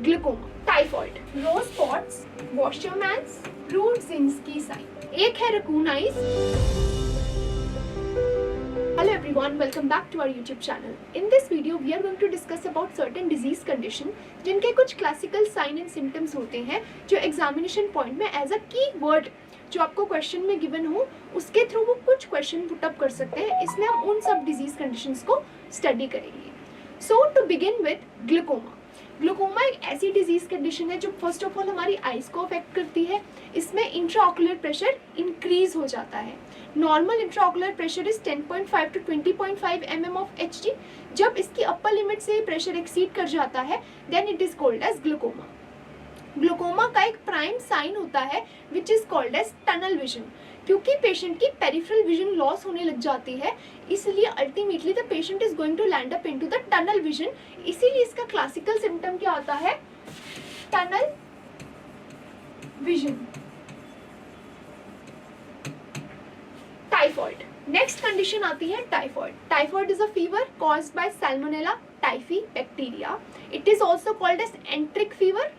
Glaucoma, typhoid, रोज spots, वॉशरमैन्स, ब्रूडजिंस्की sign, एक है raccoon eyes. Hello everyone, welcome back to our YouTube channel. In this video, we are going to discuss about certain disease condition जिनके कुछ classical sign and symptoms होते हैं जो examination point में as a key word जो आपको question में given हो उसके थ्रू वो कुछ क्वेश्चन पुटअप कर सकते हैं। इसमें हम उन सब डिजीज कंडीशंस को स्टडी करेंगे। So to begin with glaucoma. Glaucoma एक ऐसी डिजीज कंडीशन है जो फर्स्ट ऑफ ऑल हमारी आइज को अफेक्ट करती है। इसमें इंट्राऑक्यूलर प्रेशर इंक्रीज हो जाता है। Normal intraocular pressure is 10.5 to 20.5 mm of Hg। जब इसकी अपर लिमिट से प्रेशर एक्सीड कर जाता है then it is called as glaucoma. Glaucoma का एक प्राइम साइन होता है which is called as tunnel vision. क्योंकि पेशेंट की पेरिफेरल विजन लॉस होने लग जाती है इसलिए ultimately the patient is going to land up into the tunnel vision. इसीलिए इसका क्लासिकल सिम्टम क्या होता है? Tunnel vision. Typhoid, next condition आती है typhoid. Typhoid is a fever caused by Salmonella typhi bacteria. It is also called as enteric fever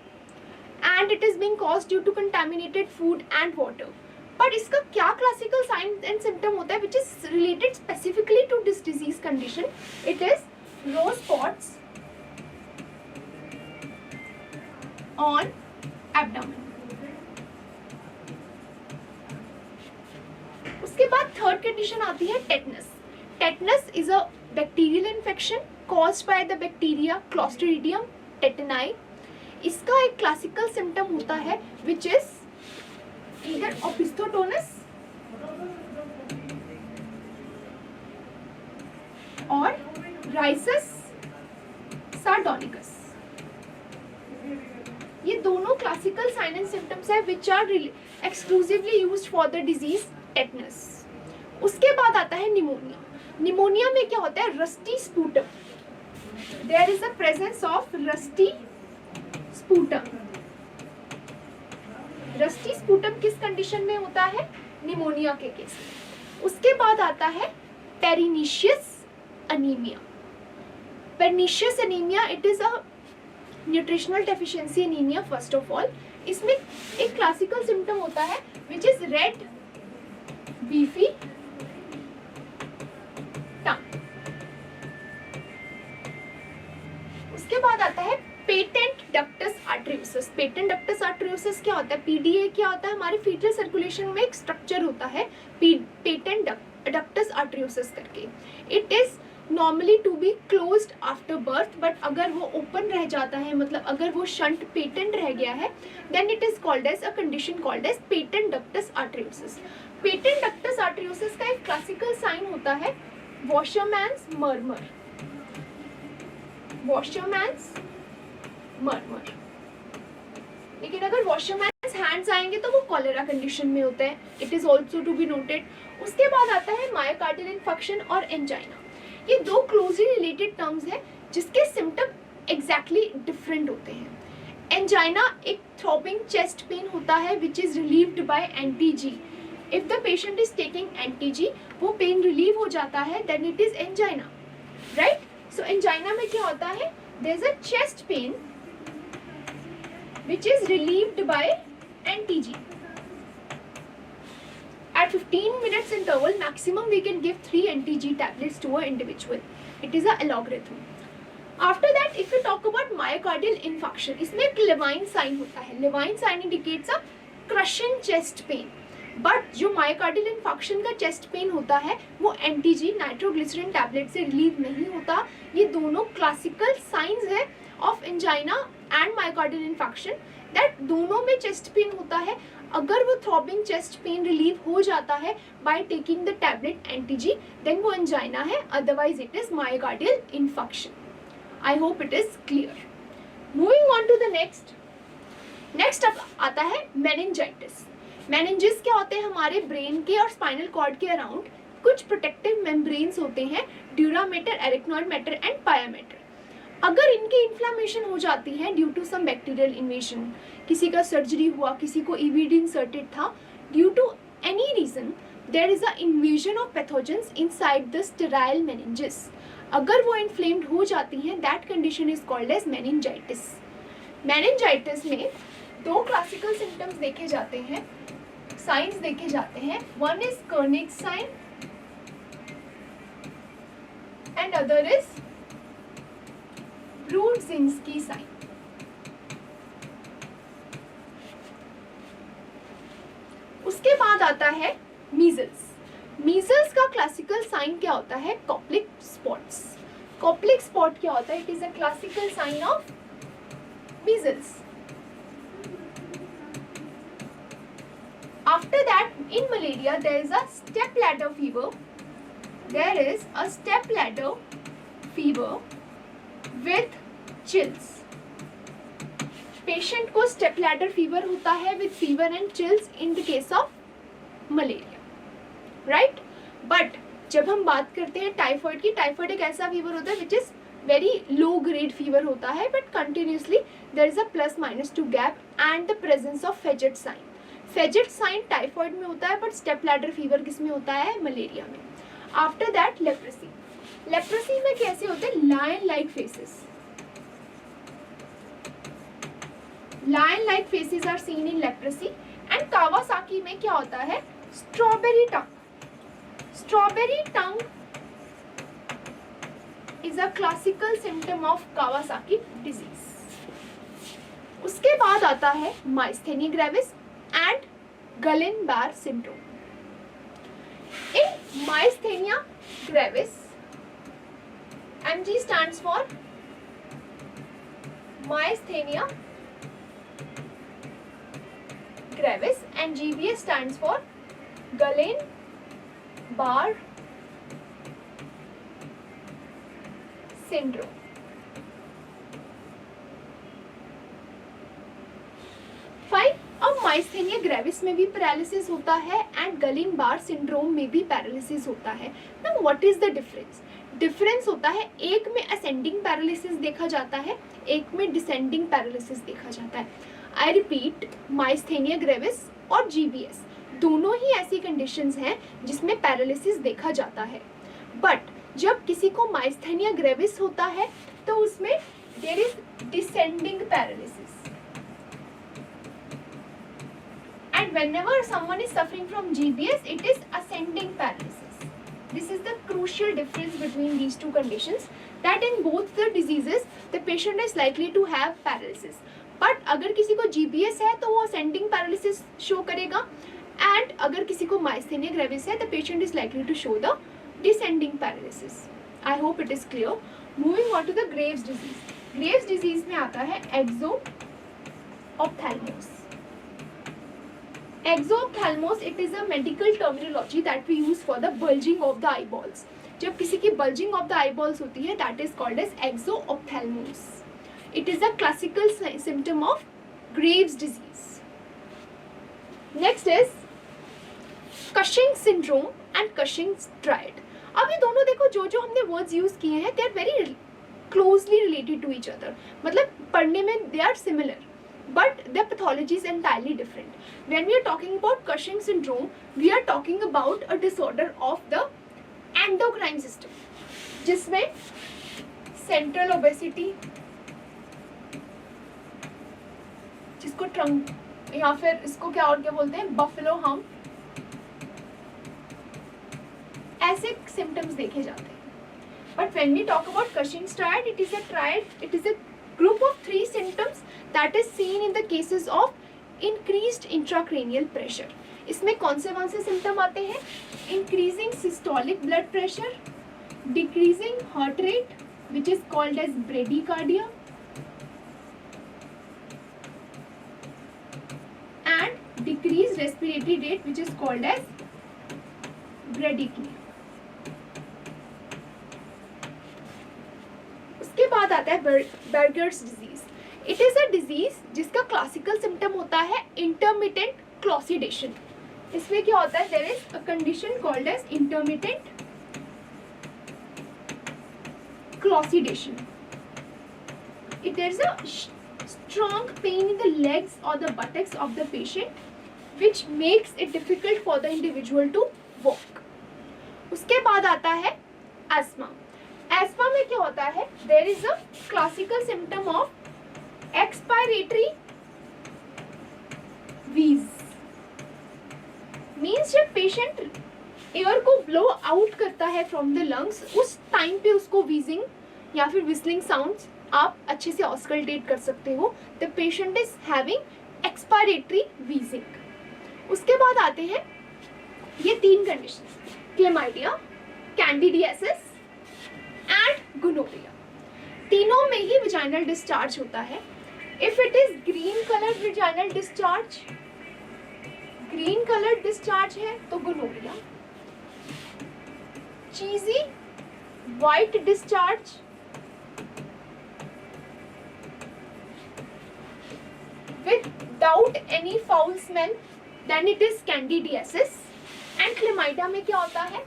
and it is being caused due to contaminated food and water. पर इसका क्या classical sign and symptom होता है which is related specifically to this disease condition? It is rose spots on abdomen. उसके बाद third condition आती है tetanus. Tetanus is a bacterial infection caused by the bacteria Clostridium tetani. इसका एक classical symptom होता है विच इज ईदर ओपिस्थोटोनस और राइसस सार्डोनिकस। ये दोनों क्लासिकल साइन एंड सिम्टम्स है which are exclusively used for the disease tetanus. उसके बाद आता है निमोनिया। निमोनिया में क्या होता है? Rusty sputum. There is a presence of rusty sputum. Rusty sputum किस कंडीशन में होता है? निमोनिया के केस में। उसके बाद आता है pernicious anaemia. Pernicious anaemia it is a nutritional deficiency anaemia first of all. इसमें एक क्लासिकल सिम्टम होता है which is red beefy tongue. उसके बाद आता है patent ductus arteriosus. Patent ductus arteriosus क्या होता है? पीडीए क्या होता है? हमारे फीटल सर्कुलेशन में एक स्ट्रक्चर होता है पेटेंट डक्टस आर्टरियोसिस करके। It is normally to be closed after birth but अगर वो ओपन रह जाता है मतलब अगर वो शंट पेटेंट रह गया है then it is called as a condition called as patent ductus arteriosus. Patent ductus arteriosus का एक क्लासिकल साइन होता है वॉशरमैन्स मर्मर। वॉशरमैन्स मर्मर। लेकिन अगर वॉशरमैन्स हैंड्स आएंगे तो वो कॉलेरा कंडीशन में होते हैं। It is also to be noted. उसके बाद आता है मायोकार्डियल इन्फेक्शन और एंजाइना। ये दो क्लोजली रिलेटेड टर्म्स हैं जिसके सिम्टम एग्जैक्टली डिफरेंट होते हैं। एंजाइना एक थ्रॉबिंग चेस्ट पेन होता है which is relieved by NTG. If the patient is taking NTG वो पेन रिलीव हो जाता है then it is angina, right? So angina में क्या होता है? There is a chest pain which is relieved by anti-G. At 15 minutes interval maximum we can give 3 anti-G tablets to an individual. It is a algorithm. After that if we talk about myocardial infarction, इसमें एक Levine sign होता है। Levine sign indicates a crushing chest pain. But जो myocardial infection का chest pain होता है वो एंटी-जी nitroglycerine tablet से रिलीव नहीं होता। ये दोनों क्लासिकल साइंस है of angina and myocardial infection that दोनों में चेस्ट पेन होता है। अगर वो थ्रॉबिंग चेस्ट पेन रिलीव हो जाता है बाय टेकिंग द टैबलेट एंटी-जी देन वो एंजाइना है, otherwise it is myocardial infection. I hope it is clear. Moving on to the next अब आता है मेनिंजाइटिस। मेनिंजेस क्या होते हैं? हमारे ब्रेन के और स्पाइनल कॉर्ड के अराउंड कुछ प्रोटेक्टिव मेम्ब्रेन्स होते हैं, dura mater, arachnoid mater and pia mater. अगर इनकी इन्फ्लामेशन हो जाती है due to some bacterial invasion, किसी का सर्जरी हुआ, किसी को ईवीडी इंसर्टेड था, due to any reason there is a invasion of pathogens inside the sterile meninges. अगर वो इन्फ्लेम्ड हो जाती हैं that condition is called as meningitis. Meningitis में दो क्लासिकल सिम्टम्स देखे जाते हैं, साइंस देखे जाते हैं. One is Kernig sign and other is Brudzinski sign. उसके बाद आता है मीजल्स. मीजल्स का क्लासिकल साइन क्या होता है? Koplik spots. कॉप्लिक स्पॉट क्या होता है? It is a classical sign of measles. After that, in malaria, there is a stepladder fever. There is a stepladder fever with chills. Patient को stepladder fever होता है with fever and chills in the case of malaria, right? But जब हम बात करते हैं typhoid की, typhoid एक ऐसा फीवर होता है which is very low grade fever होता है, but continuously there is a +-2 gap and the presence of Faggot sign. Faget sign typhoid में होता है, बट स्टेपलैडर फीवर किस में होता है? मलेरिया में. After that leprosy. लेप्रेसी में कैसे होते हैं? Lion like faces. Lion like faces are seen in leprosy. And Kawasaki में क्या होता है? Strawberry tongue. Strawberry tongue is a classical symptom of Kawasaki disease. उसके बाद आता है myasthenia gravis and Guillain-Barré syndrome. In myasthenia gravis, MG stands for myasthenia gravis and GBS stands for Guillain-Barré syndrome. Fine. अब myasthenia gravis में भी paralysis होता है and Guillain-Barré syndrome में भी पैरालिसिस होता है. Now what is the difference? Difference होता है, एक में असेंडिंग पैरालिसिस देखा जाता है, एक में डिसेंडिंग पैरालिसिस देखा जाता है. आई रिपीट, माइस्थेनिया ग्रेविस और जीबीएस दोनों ही ऐसी कंडीशंस हैं जिसमें पैरालिसिस देखा जाता है. बट जब किसी को माइस्थेनिया ग्रेविस होता है तो उसमें there is descending paralysis. And whenever someone is suffering from GBS, it is ascending paralysis. This is the crucial difference between these two conditions. That in both the diseases, the patient is likely to have paralysis. But अगर किसी को GBS है तो वो ascending paralysis show करेगा, and अगर किसी को myasthenia gravis है, the patient is likely to show the descending paralysis. I hope it is clear. Moving on to the Graves disease. Graves disease में आता है exophthalmos. Exophthalmos, it is a medical terminology that we use for the bulging of the eyeballs. जब किसी की bulging of the eyeballs होती है, that is called as exophthalmos. It is a classical symptom of Graves disease. Next is Cushing syndrome and Cushing's triad. अब ये दोनों देखो, जो हमने words use किए हैं, they are very closely related to each other. मतलब पढ़ने में they are similar. But the pathology is entirely different. When we are talking about Cushing syndrome, we are talking about a disorder of the endocrine system, जिसमें central obesity, जिसको trunk या फिर इसको क्या और क्या बोलते हैं, बफेलो हम्प, ऐसे symptoms देखे जाते हैं. But when we talk about Cushing's triad, it is a triad. It is a group of 3 symptoms that is seen in the cases of increased intracranial pressure. इसमें कौन से symptom आते हैं? Increasing systolic blood pressure, decreasing heart rate, which is called as bradycardia, and decreased respiratory rate, which is called as bradycardia. उसके बाद आता है Buerger's disease. It is a disease जिसका क्लासिकल सिम्टम होता है इंटरमिटेंट क्लॉसिडेशन. इसमें क्या होता है? There is a condition called as intermittent claudication. It is a strong pain in the legs or the buttocks of the patient which makes it difficult for the individual to walk. उसके बाद आता है ESMA. ESMA में क्या होता है? There is a classical symptom of expiratory wheeze means जब patient air को ब्लो आउट करता है फ्रॉम द लंग्स, उस टाइम पे उसको वीजिंग या फिर विस्लिंग साउंड्स आप अच्छे से ऑस्कल्टेट कर सकते हो. The patient is having expiratory wheezing. उसके बाद आते हैं ये 3 condition, chlamydia, candidiasis and gonorrhoea. तीनों में ही विजाइनल डिस्चार्ज होता है. If it is green colour vaginal discharge, green colour discharge है तो gonorrhoea. Cheesy white discharge, without any foul smell, then it is candidiasis. and chlamydia में क्या होता है,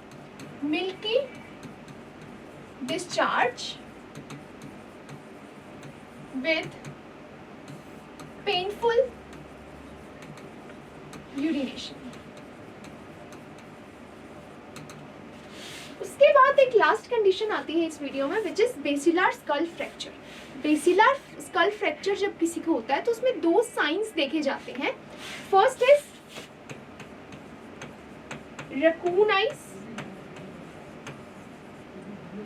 milky discharge with painful urination. उसके बाद एक लास्ट कंडीशन आती है इस वीडियो में, which is basilar skull fracture. Basilar skull fracture जब किसी को होता है तो उसमें 2 साइंस देखे जाते हैं. First is raccoon eyes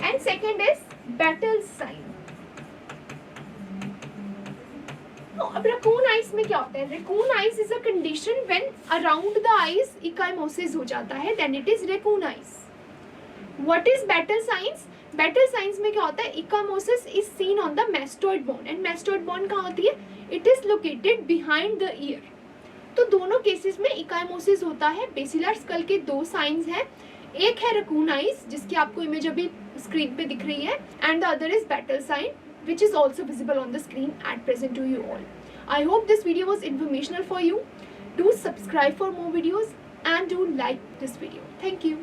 and second is Battle sign. अब रैकून आइज में क्या होता है, raccoon eyes is a condition when around the eyes ecchymosis हो जाता है, then it is raccoon eyes. What is battle signs? Battle signs में क्या होता है, ecchymosis is seen on the mastoid bone. And mastoid bone कहाँ होती है, it is located behind the ear. तो दोनों केसेस में इकाइमोसिस होता है. बेसिलर स्कल के 2 साइंस हैं, एक है रैकून आइज जिसकी आपको इमेज अभी स्क्रीन पे दिख रही है, and the other is Battle sign which is also visible on the screen at present to you all. I hope this video was informational for you. Do subscribe for more videos and do like this video. Thank you.